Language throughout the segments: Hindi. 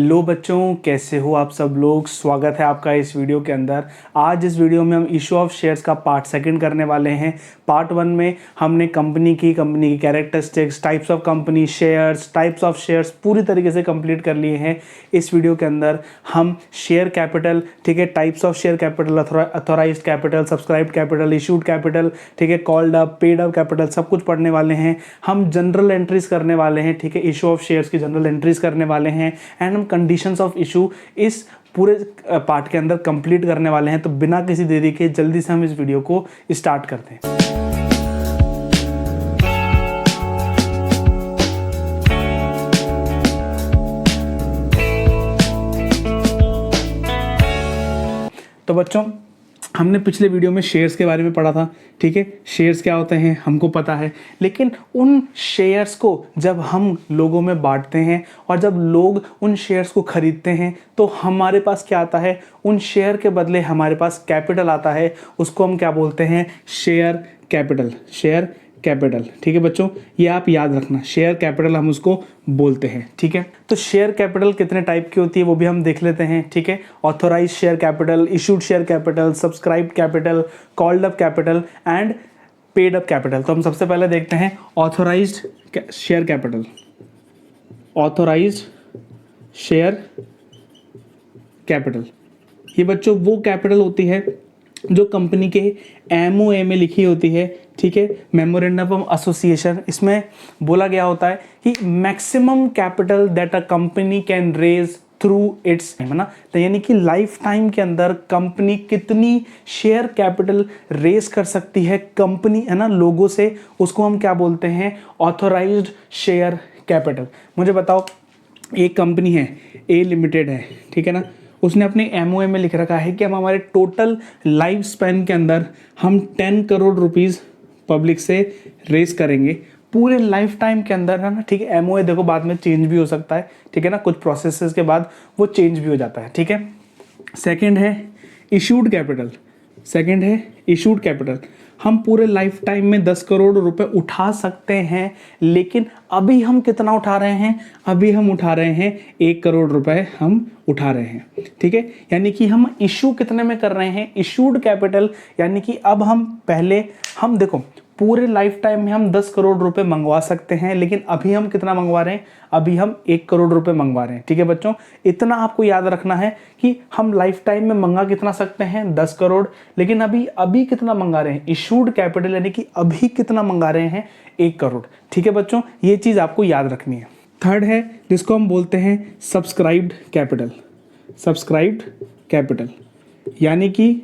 हेलो बच्चों, कैसे हो आप सब लोग। स्वागत है आपका इस वीडियो के अंदर। आज इस वीडियो में हम इशू ऑफ शेयर्स का पार्ट सेकंड करने वाले हैं। पार्ट वन में हमने कंपनी की characteristics, types of company, shares, types of shares पूरी तरीके से कंप्लीट कर लिए हैं। इस वीडियो के अंदर हम शेयर कैपिटल, ठीक है, types of share capital, authorised capital, subscribed capital, issued capital, ठीक है, called up, paid up capital, सब कुछ पढ़ने वाले हैं। हम जनरल एंट्रीज करने वाले हैं, ठीक है, इशू ऑफ शेयर्स की जनरल एंट्रीज करने वाले हैं एंड हम कंडीशंस ऑफ इशू इस पूरे पार्ट के अंदर कंप्लीट करने वाले हैं। तो बिना किसी देरी के जल्दी से हम इस वीडियो को स्टार्ट करते हैं। तो बच्चों, हमने पिछले वीडियो में शेयर्स के बारे में पढ़ा था, ठीक है। शेयर्स क्या होते हैं हमको पता है, लेकिन उन शेयर्स को जब हम लोगों में बांटते हैं और जब लोग उन शेयर्स को खरीदते हैं तो हमारे पास क्या आता है, उन शेयर के बदले हमारे पास कैपिटल आता है। उसको हम क्या बोलते हैं, शेयर कैपिटल। शेयर कैपिटल, ठीक है बच्चों, ये आप याद रखना, शेयर कैपिटल हम उसको बोलते हैं, ठीक है। तो शेयर कैपिटल कितने टाइप की होती है वो भी हम देख लेते हैं, ठीक है। Authorized share capital, issued share capital, subscribed capital, called up capital and paid up capital. तो हम सबसे पहले देखते हैं authorized share capital. Authorized share capital, ये बच्चों वो कैपिटल होती है जो कंपनी के एमओए में लिखी होती है, ठीक है, मेमोरेंडम ऑफ एसोसिएशन। इसमें बोला गया होता है कि maximum capital that a company can raise through its, है ना। तो यानी कि लाइफ टाइम के अंदर कंपनी कितनी शेयर कैपिटल रेज कर सकती है कंपनी, है ना, लोगों से, उसको हम क्या बोलते हैं, ऑथोराइज्ड शेयर कैपिटल। मुझे बताओ, एक कंपनी है ए लिमिटेड है, ठीक है ना, उसने अपने एमओए में लिख रखा है कि हम हमारे टोटल लाइफ स्पैन के अंदर हम 10 करोड़ रुपीस पब्लिक से रेस करेंगे पूरे लाइफ टाइम के अंदर, है ना, ठीक है। एमओए देखो बाद में चेंज भी हो सकता है, ठीक है ना, कुछ प्रोसेसेस के बाद वो चेंज भी हो जाता है, ठीक है। सेकंड है इशूड कैपिटल। सेकंड है इशूड कैपिटल, हम पूरे लाइफ टाइम में 10 करोड़ रुपए उठा सकते हैं, लेकिन अभी हम कितना उठा रहे हैं, अभी हम उठा रहे हैं 1 करोड़ रुपए हम उठा रहे हैं, ठीक है। यानी कि हम इशू कितने में कर रहे हैं, इशूड कैपिटल, यानी कि अब हम पहले हम देखो पूरे लाइफ टाइम में हम 10 करोड़ रुपए मंगवा सकते हैं, लेकिन अभी हम कितना मंगवा रहे हैं, अभी हम 1 करोड़ रुपए मंगवा रहे हैं, ठीक है बच्चों। इतना आपको याद रखना है कि हम लाइफ टाइम में मंगा कितना सकते हैं, 10 करोड़, लेकिन अभी कितना मंगा रहे हैं, इशूड कैपिटल, यानी कि अभी कितना मंगा रहे हैं, 1 करोड़, ठीक है बच्चों। ये चीज़ आपको याद रखनी है। थर्ड है जिसको हम बोलते हैं सब्सक्राइब्ड कैपिटल। सब्सक्राइब्ड कैपिटल यानी कि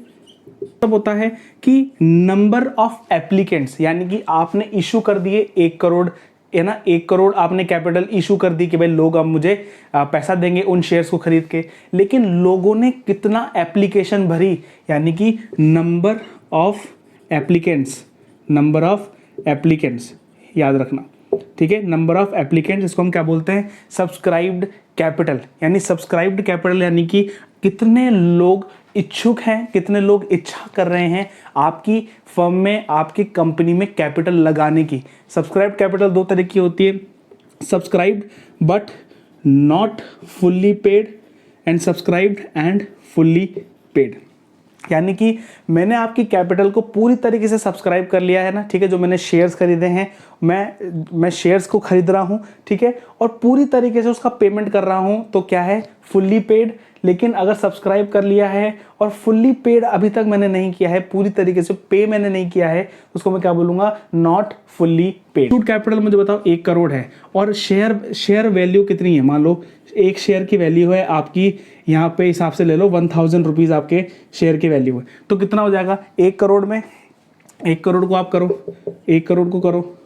तब होता है कि नंबर ऑफ एप्लीकेंट्स, यानी कि आपने इशू कर दिए 1 करोड़, है ना, 1 करोड़ आपने कैपिटल इशू कर दी कि भाई लोग अब मुझे पैसा देंगे उन शेयर्स को खरीद के, लेकिन लोगों ने कितना एप्लीकेशन भरी, यानी कि number of applicants. Number of applicants याद रखना, ठीक है, नंबर ऑफ एप्लीकेंट्स, इसको हम क्या बोलते हैं, सब्सक्राइब्ड कैपिटल। यानी सब्सक्राइब्ड कैपिटल यानी कि कितने लोग इच्छुक हैं, कितने लोग इच्छा कर रहे हैं आपकी फर्म में, आपकी कंपनी में कैपिटल लगाने की। सब्सक्राइब्ड कैपिटल 2 तरह की होती है, subscribed but not fully paid and subscribed and fully paid. यानी कि मैंने आपकी कैपिटल को पूरी तरीके से सब्सक्राइब कर लिया है ना, ठीक है, जो मैंने शेयर्स खरीदे हैं, मैं शेयर्स को खरीद रहा हूं, ठीक है, और पूरी तरीके से उसका पेमेंट कर रहा हूं, तो क्या है, फुल्ली पेड। लेकिन अगर सब्सक्राइब कर लिया है और फुल्ली पेड अभी तक मैंने नहीं किया है, पूरी तरीके से पे मैंने नहीं किया है, उसको मैं क्या बोलूंगा, not fully paid. Issued capital मुझे बताओ 1 करोड़ है और शेयर वैल्यू कितनी है, मान लो एक शेयर की वैल्यू है आपकी, यहाँ पे हिसाब से ले लो 1000 रुपीज़ आपके शेयर की वैल्यू है, तो कितना हो जाएगा 1 करोड़ में, 1 करोड़ को आप करो, 1 करोड़ को करो,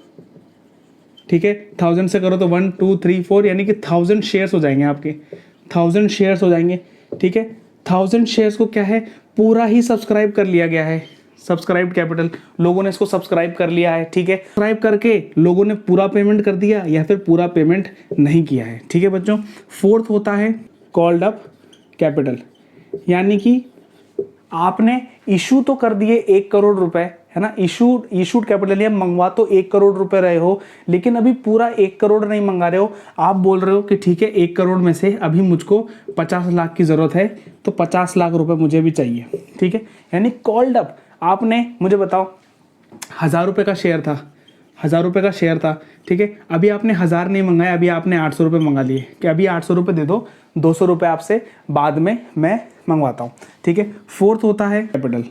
ठीक है, 1000 से करो तो 1 2 3 4, यानी कि 1000 शेयर्स हो जाएंगे आपके, 1000 शेयर्स हो जाएंगे, ठीक है। 1000 शेयर्स को क्या है, पूरा ही सब्सक्राइब कर लिया गया है, सब्सक्राइब कैपिटल, लोगों ने इसको सब्सक्राइब कर लिया है, ठीक है। सब्सक्राइब करके लोगों ने पूरा पेमेंट कर दिया या फिर पूरा पेमेंट नहीं किया है, ठीक है बच्चों। फोर्थ होता है कॉल्ड अप कैपिटल, यानी कि आपने इशू तो कर दिए 1 करोड़ रुपए, है ना, इशूड कैपिटल या मंगवा तो 1 करोड़ रुपए रहे हो, लेकिन अभी पूरा 1 करोड़ नहीं मंगा रहे हो, आप बोल रहे हो कि ठीक है 1 करोड़ में से अभी मुझको 50 लाख की ज़रूरत है, तो 50 लाख रुपए मुझे भी चाहिए, ठीक है। यानी कॉल्ड अप, आपने मुझे बताओ 1000 रुपये का शेयर था, 1000 रुपये का शेयर था, ठीक है, अभी आपने 1000 नहीं मंगाया, अभी आपने 800 रुपये मंगा लिए कि अभी 800 रुपये दे दो, 200 रुपये आपसे बाद में मैं मंगवाता हूँ, ठीक है। फोर्थ होता है capital,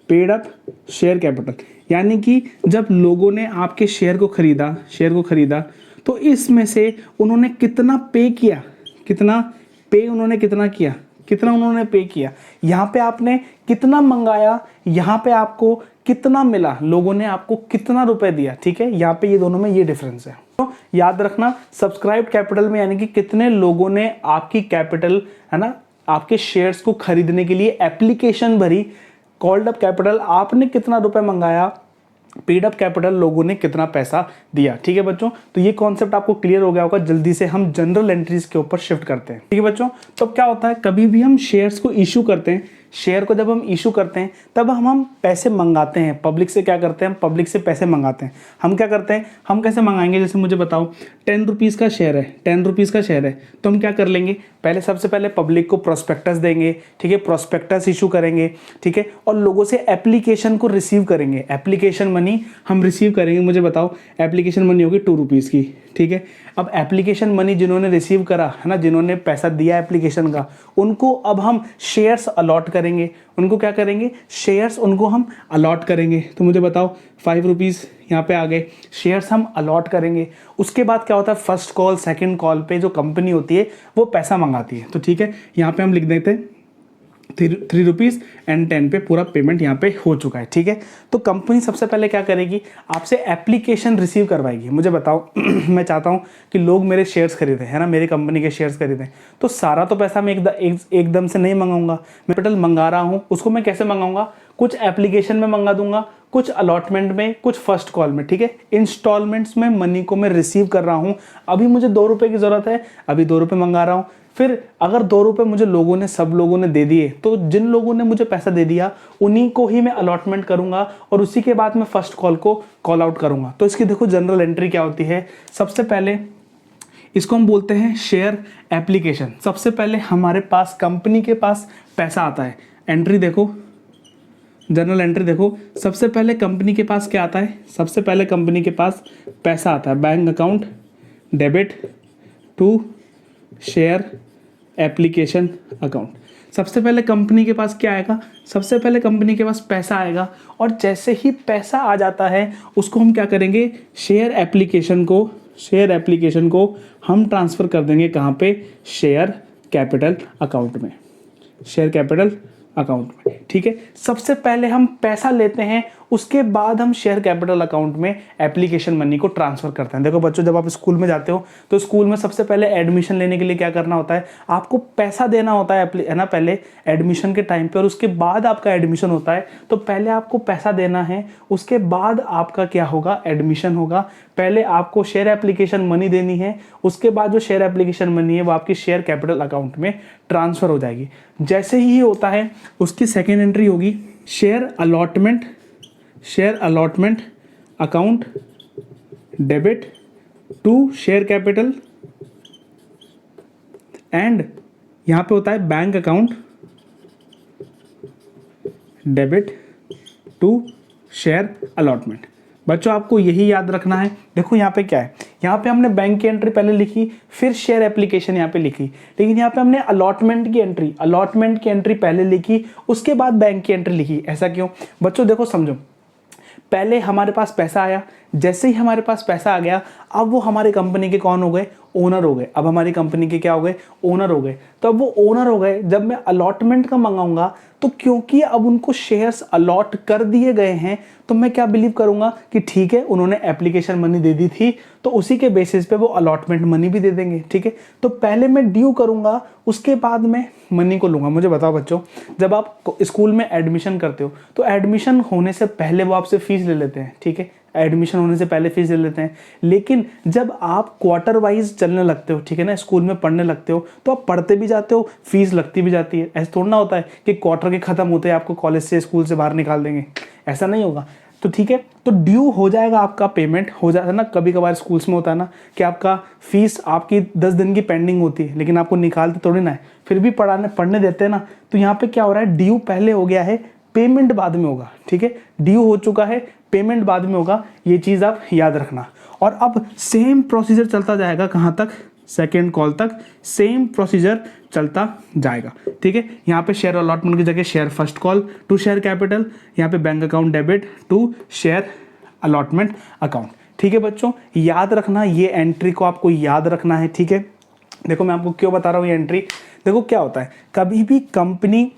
paid up share capital, यानी कि जब लोगों ने आपके शेयर को खरीदा तो इसमें से उन्होंने कितना पे किया, कितना उन्होंने पे किया, यहाँ पे आपने कितना मंगाया, यहाँ पे आपको कितना मिला, लोगों ने आपको कितना रुपए दिया, ठीक है। यहाँ पे ये दोनों में ये डिफरेंस है, तो याद रखना सब्सक्राइब कैपिटल में यानी कि कितने लोगों ने आपकी कैपिटल, है ना, आपके शेयर्स को खरीदने के लिए एप्लीकेशन भरी। कॉल्ड अप कैपिटल आपने कितना रुपए मंगाया, पेड अप कैपिटल लोगों ने कितना पैसा दिया, ठीक है बच्चों। तो ये कॉन्सेप्ट आपको क्लियर हो गया होगा। जल्दी से हम जनरल एंट्रीज के ऊपर शिफ्ट करते हैं, ठीक है बच्चों। तो क्या होता है, कभी भी हम शेयर्स को इशू करते हैं, शेयर को जब हम इशू करते हैं तब हम पैसे मंगाते हैं पब्लिक से। क्या करते हैं हम, पब्लिक से पैसे मंगाते हैं। हम क्या करते हैं, हम कैसे मंगाएंगे, जैसे मुझे बताओ 10 रुपीज़ का शेयर है, 10 रुपीज़ का शेयर है, तो हम क्या कर लेंगे, पहले सबसे पहले पब्लिक को प्रोस्पेक्टस देंगे, ठीक है, प्रोस्पेक्टस इशू करेंगे, ठीक है, और लोगों से एप्लीकेशन को रिसीव करेंगे, एप्लीकेशन मनी हम रिसीव करेंगे। मुझे बताओ एप्लीकेशन मनी होगी 2 रुपीज़ की, ठीक है। अब एप्लीकेशन मनी जिन्होंने रिसीव करा, है ना, जिन्होंने पैसा दिया एप्लीकेशन का, उनको अब हम शेयर्स अलॉट करेंगे। उनको क्या करेंगे, शेयर्स उनको हम अलॉट करेंगे। तो मुझे बताओ 5 रुपीज़ यहाँ पे आ गए, शेयर्स हम अलॉट करेंगे। उसके बाद क्या होता है, फर्स्ट कॉल सेकंड कॉल पे जो कंपनी होती है वो पैसा मंगाती है। तो ठीक है, यहाँ पे हम लिख देते हैं 3 रुपीज़ एंड 10 पे पूरा पेमेंट यहाँ पे हो चुका है, ठीक है। तो कंपनी सबसे पहले क्या करेगी, आपसे एप्लीकेशन रिसीव करवाएगी। मुझे बताओ मैं चाहता हूँ कि लोग मेरे शेयर्स खरीदें, है ना, मेरी कंपनी के शेयर्स खरीदें, तो सारा तो पैसा मैं एकदम से नहीं मंगाऊंगा। मैं कैपिटल मंगा रहा हूँ, उसको मैं कैसे मंगाऊंगा, कुछ एप्लीकेशन में मंगा दूंगा, कुछ अलॉटमेंट में, कुछ फर्स्ट कॉल में, ठीक है। इंस्टॉलमेंट्स में मनी को मैं रिसीव कर रहा हूँ। अभी मुझे 2 रुपये की ज़रूरत है, अभी 2 रुपये मंगा रहा हूँ। फिर अगर 2 रुपये मुझे सब लोगों ने दे दिए, तो जिन लोगों ने मुझे पैसा दे दिया उन्हीं को ही मैं अलॉटमेंट करूंगा और उसी के बाद मैं फर्स्ट कॉल को कॉल आउट करूंगा। तो इसकी देखो जनरल एंट्री क्या होती है। सबसे पहले इसको हम बोलते हैं शेयर एप्लीकेशन। सबसे पहले हमारे पास कंपनी के पास पैसा आता है। एंट्री देखो, जनरल एंट्री देखो, सबसे पहले कंपनी के पास क्या आता है, सबसे पहले कंपनी के पास पैसा आता है, bank account debit to share application account. सबसे पहले कंपनी के पास क्या आएगा, सबसे पहले कंपनी के पास पैसा आएगा, और जैसे ही पैसा आ जाता है उसको हम क्या करेंगे, शेयर एप्लीकेशन को हम ट्रांसफ़र कर देंगे कहाँ पे, शेयर कैपिटल अकाउंट में, शेयर कैपिटल अकाउंट में, ठीक है। सबसे पहले हम पैसा लेते हैं, उसके बाद हम शेयर कैपिटल अकाउंट में एप्लीकेशन मनी को ट्रांसफर करते हैं। देखो बच्चों, जब आप स्कूल में जाते हो तो स्कूल में सबसे पहले एडमिशन लेने के लिए क्या करना होता है, आपको पैसा देना होता है ना, पहले एडमिशन के टाइम पे, और उसके बाद आपका एडमिशन होता है। तो पहले आपको पैसा देना है, उसके बाद आपका क्या होगा, एडमिशन होगा। पहले आपको शेयर एप्लीकेशन मनी देनी है, उसके बाद जो शेयर एप्लीकेशन मनी है वो आपकी शेयर कैपिटल अकाउंट में ट्रांसफ़र हो जाएगी। जैसे ही होता है उसकी सेकेंड एंट्री होगी share allotment account debit to share capital, and यहां पे होता है bank account debit to share allotment. बच्चों आपको यही याद रखना है। देखो यहाँ पे क्या है, यहाँ पे हमने बैंक की एंट्री पहले लिखी, फिर शेयर एप्लीकेशन यहाँ पे लिखी, लेकिन यहाँ पे हमने अलॉटमेंट की एंट्री पहले लिखी, उसके बाद बैंक की एंट्री लिखी। ऐसा क्यों बच्चों, देखो समझो, पहले हमारे पास पैसा आया, जैसे ही हमारे पास पैसा आ गया, अब वो हमारी कंपनी के कौन हो गए, ओनर हो गए। अब हमारी कंपनी के क्या हो गए, ओनर हो गए। तो अब वो ओनर हो गए, जब मैं अलॉटमेंट का मंगाऊंगा तो क्योंकि अब उनको शेयर्स अलॉट कर दिए गए हैं, तो मैं क्या बिलीव करूंगा कि ठीक है, उन्होंने एप्लीकेशन मनी दे दी थी, तो उसी के बेसिस पे वो अलॉटमेंट मनी भी दे देंगे, ठीक है। तो पहले मैं ड्यू करूंगा, उसके बाद मैं मनी को लूंगा। मुझे बताओ बच्चों, जब आप स्कूल में एडमिशन करते हो तो एडमिशन होने से पहले वो आपसे फीस ले लेते हैं, ठीक है, एडमिशन होने से पहले फीस ले लेते हैं। लेकिन जब आप क्वार्टर वाइज चलने लगते हो, ठीक है ना, स्कूल में पढ़ने लगते हो, तो आप पढ़ते भी जाते हो, फीस लगती भी जाती है। ऐसा थोड़ा ना होता है कि क्वार्टर के खत्म होते हैं आपको कॉलेज से स्कूल से बाहर निकाल देंगे, ऐसा नहीं होगा। तो ठीक है, तो ड्यू हो जाएगा, आपका पेमेंट हो जाता है ना। कभी कभार स्कूल्स में होता है ना कि आपका फीस आपकी 10 दिन की पेंडिंग होती है, लेकिन आपको निकालते थोड़ी ना है, फिर भी पढ़ने देते हैं ना। तो यहाँ पे क्या हो रहा है, ड्यू पहले हो गया है, पेमेंट बाद में होगा, ठीक है। ड्यू हो चुका है, पेमेंट बाद में होगा, ये चीज़ आप याद रखना। और अब सेम प्रोसीजर चलता जाएगा, कहाँ तक, सेकेंड कॉल तक सेम प्रोसीजर चलता जाएगा, ठीक है। यहाँ पे शेयर अलॉटमेंट की जगह share first call to share capital, यहाँ पे bank account debit to share allotment account, ठीक है बच्चों। याद रखना, ये एंट्री को आपको याद रखना है, ठीक है। देखो मैं आपको क्यों बता रहा हूँ ये एंट्री, देखो क्या होता है, कभी भी कंपनी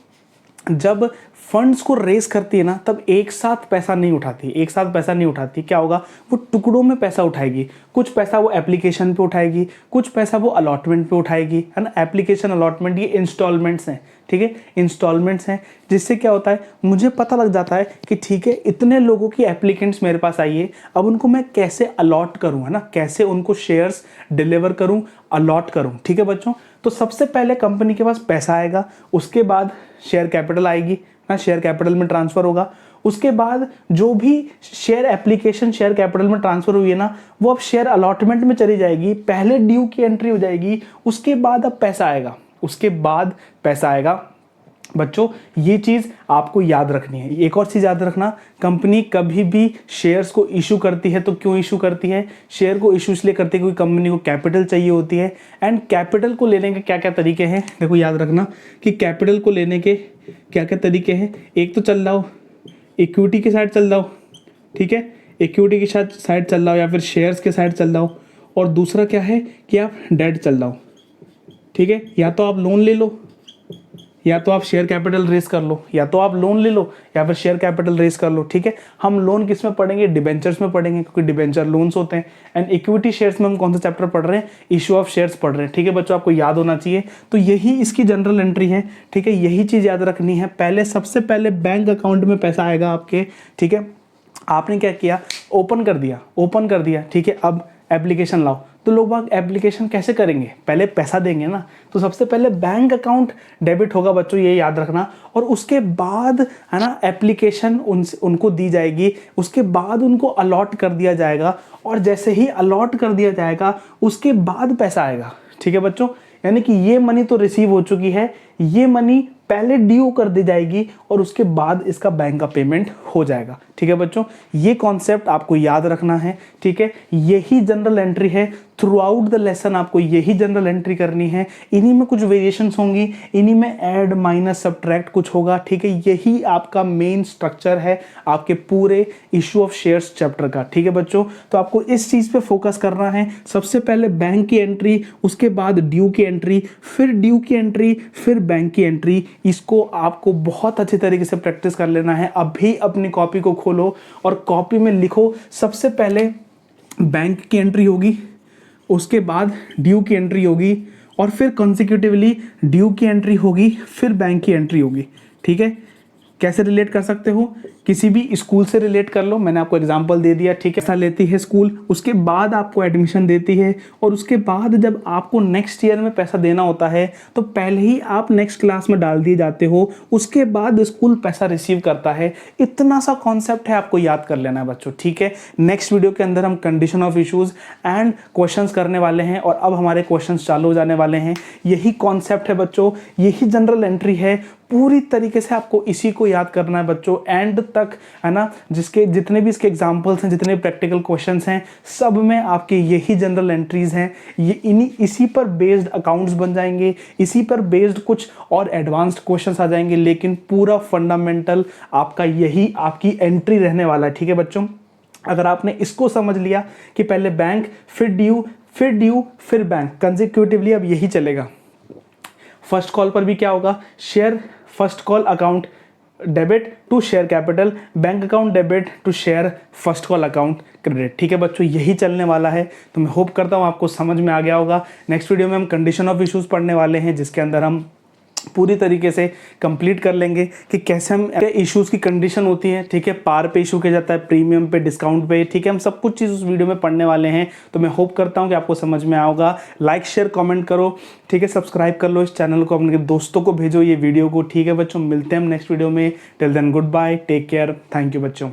जब फंड्स को रेस करती है ना, तब एक साथ पैसा नहीं उठाती, एक साथ पैसा नहीं उठाती। क्या होगा, वो टुकड़ों में पैसा उठाएगी। कुछ पैसा वो एप्लीकेशन पे उठाएगी, कुछ पैसा वो अलॉटमेंट पे उठाएगी, है ना। एप्लीकेशन अलॉटमेंट ये इंस्टॉलमेंट्स हैं, ठीक है, इंस्टॉलमेंट्स हैं। जिससे क्या होता है, मुझे पता लग जाता है कि ठीक है इतने लोगों की एप्लीकेंट्स मेरे पास आई है, अब उनको मैं कैसे अलॉट करूँ, है ना, कैसे उनको शेयर्स डिलीवर करूँ, अलॉट करूँ, ठीक है बच्चों। तो सबसे पहले कंपनी के पास पैसा आएगा, उसके बाद शेयर कैपिटल आएगी ना, शेयर कैपिटल में ट्रांसफर होगा। उसके बाद जो भी शेयर एप्लीकेशन शेयर कैपिटल में ट्रांसफर हुई है ना, वो अब शेयर अलॉटमेंट में चली जाएगी। पहले ड्यू की एंट्री हो जाएगी, उसके बाद अब पैसा आएगा, उसके बाद पैसा आएगा। बच्चों ये चीज़ आपको याद रखनी है। एक और चीज़ याद रखना, कंपनी कभी भी शेयर्स को इशू करती है तो क्यों इशू करती है, शेयर को इशू इसलिए करती है क्योंकि कंपनी को कैपिटल चाहिए होती है। एंड कैपिटल को लेने के क्या क्या तरीके हैं, देखो याद रखना कि कैपिटल को लेने के क्या क्या तरीके हैं। एक तो चल रहा हो इक्विटी के साइड चल रहा हो, ठीक है, इक्विटी के साइड चल रहा हो या फिर शेयर्स के साइड चल रहा हो। और दूसरा क्या है कि आप डेट चल रहा हो, ठीक है, या तो आप लोन ले लो, या तो आप शेयर कैपिटल रेस कर लो, या तो आप लोन ले लो या फिर शेयर कैपिटल रेस कर लो, ठीक है। हम लोन किस में पढ़ेंगे, डिबेंचर्स में पढ़ेंगे, क्योंकि डिबेंचर लोन्स होते हैं। एंड इक्विटी शेयर्स में हम कौन सा चैप्टर पढ़ रहे हैं, इशू ऑफ शेयर्स पढ़ रहे हैं, ठीक है बच्चों, आपको याद होना चाहिए। तो यही इसकी जनरल एंट्री है, ठीक है, यही चीज़ याद रखनी है। पहले सबसे पहले बैंक अकाउंट में पैसा आएगा आपके, ठीक है। आपने क्या किया, ओपन कर दिया, ठीक है। अब एप्लीकेशन लाओ, तो लोग बाग एप्लीकेशन कैसे करेंगे, पहले पैसा देंगे ना। तो सबसे पहले बैंक अकाउंट डेबिट होगा बच्चों, ये याद रखना। और उसके बाद है ना एप्लीकेशन उनको दी जाएगी, उसके बाद उनको अलॉट कर दिया जाएगा। और जैसे ही अलॉट कर दिया जाएगा उसके बाद पैसा आएगा, ठीक है बच्चों। यानी कि ये मनी तो रिसीव हो चुकी है, ये मनी पहले ड्यू कर दी जाएगी और उसके बाद इसका बैंक का पेमेंट हो जाएगा, ठीक है बच्चों। ये कॉन्सेप्ट आपको याद रखना है, ठीक है। यही जनरल एंट्री है थ्रू आउट द लेसन, आपको यही जनरल एंट्री करनी है। इन्हीं में कुछ वेरिएशंस होंगी, इन्हीं में ऐड माइनस सब्ट्रैक्ट कुछ होगा, ठीक है। यही आपका मेन स्ट्रक्चर है आपके पूरे इशू ऑफ शेयर्स चैप्टर का, ठीक है बच्चों। तो आपको इस चीज पे फोकस करना है। सबसे पहले बैंक की एंट्री, उसके बाद ड्यू की एंट्री, फिर ड्यू की एंट्री, फिर बैंक की एंट्री। इसको आपको बहुत अच्छे तरीके से प्रैक्टिस कर लेना है। अभी अपनी कॉपी को खोलो और कॉपी में लिखो, सबसे पहले बैंक की एंट्री होगी, उसके बाद ड्यू की एंट्री होगी, और फिर कॉन्सिक्यूटिवली ड्यू की एंट्री होगी, फिर बैंक की एंट्री होगी, ठीक है। कैसे रिलेट कर सकते हो, किसी भी स्कूल से रिलेट कर लो, मैंने आपको एग्जांपल दे दिया, ठीक है। ऐसा लेती है स्कूल, उसके बाद आपको एडमिशन देती है, और उसके बाद जब आपको नेक्स्ट ईयर में पैसा देना होता है तो पहले ही आप नेक्स्ट क्लास में डाल दिए जाते हो, उसके बाद स्कूल पैसा रिसीव करता है। इतना सा कॉन्सेप्ट है, आपको याद कर लेना है बच्चों, ठीक है। नेक्स्ट वीडियो के अंदर हम condition of issues and questions करने वाले हैं, और अब हमारे क्वेश्चंस चालू हो जाने वाले हैं। यही कॉन्सेप्ट है बच्चों, यही जनरल एंट्री है, पूरी तरीके से आपको इसी को याद करना है बच्चों, एंड तक, है ना। जिसके जितने भी इसके एग्जांपल्स हैं, जितने प्रैक्टिकल क्वेश्चंस हैं, सब में आपके यही जनरल एंट्रीज हैं। ये इसी पर बेस्ड अकाउंट्स बन जाएंगे, इसी पर बेस्ड कुछ और एडवांस्ड क्वेश्चंस आ जाएंगे, लेकिन पूरा फंडामेंटल आपका यही आपकी एंट्री रहने वाला है, ठीक है बच्चों। अगर आपने इसको समझ लिया कि पहले बैंक, फिर ड्यू, फिर बैंक, कंसेक्यूटिवली अब यही चलेगा। फर्स्ट कॉल पर भी क्या होगा, share first call account debit to share capital, bank account debit to share first call account credit, ठीक है बच्चों। यही चलने वाला है। तो मैं होप करता हूँ आपको समझ में आ गया होगा। नेक्स्ट वीडियो में हम कंडीशन ऑफ इश्यूज पढ़ने वाले हैं, जिसके अंदर हम पूरी तरीके से कंप्लीट कर लेंगे कि कैसे हम इश्यूज़ की कंडीशन होती है, ठीक है, पार पे इशू किया जाता है, प्रीमियम पे, डिस्काउंट पे, ठीक है, हम सब कुछ चीज़ उस वीडियो में पढ़ने वाले हैं। तो मैं होप करता हूँ कि आपको समझ में आया होगा। लाइक शेयर कमेंट करो, ठीक है, सब्सक्राइब कर लो इस चैनल को, अपने दोस्तों को भेजो ये वीडियो को, ठीक है बच्चों। मिलते हैं हम नेक्स्ट वीडियो में। Till then good bye, take care, thank you बच्चों।